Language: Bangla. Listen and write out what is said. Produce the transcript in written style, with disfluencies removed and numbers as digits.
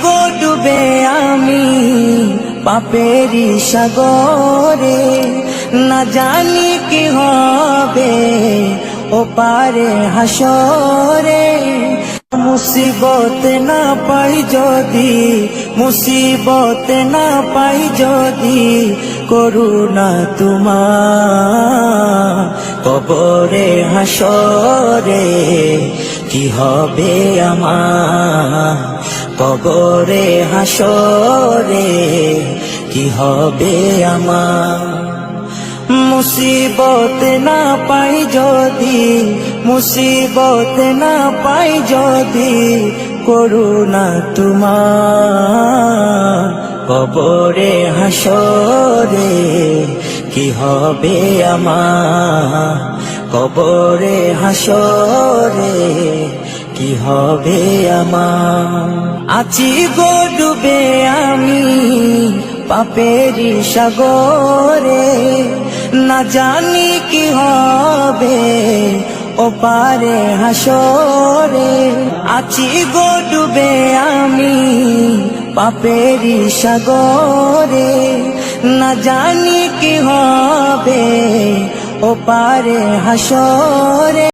গো ডুবে আমি পাপেরি সাগরে, না জানি কি হবে ও পারে হাসরে। মুসিবত না পাই যদি, মুসিবত না পাই যদি, করুণা তোমার কবরে হাসরে কি হবে আমার, কবরে হাসরে কি হবে আমার। মুসিবত না পাই যদি, মুসিবত না পাই যদি, করুণা তোমার কবরে হাসরে কি হবে আমার, কবরে হাসরে কি হবে আমার। আছি গো ডুবে আমি পাপেরি সাগরে, না জানি কি হবে ও পারে হাসরে। আছি গো ডুবে আমি পাপেরি সাগরে, না জানি কি হবে ও পারে হাসরে।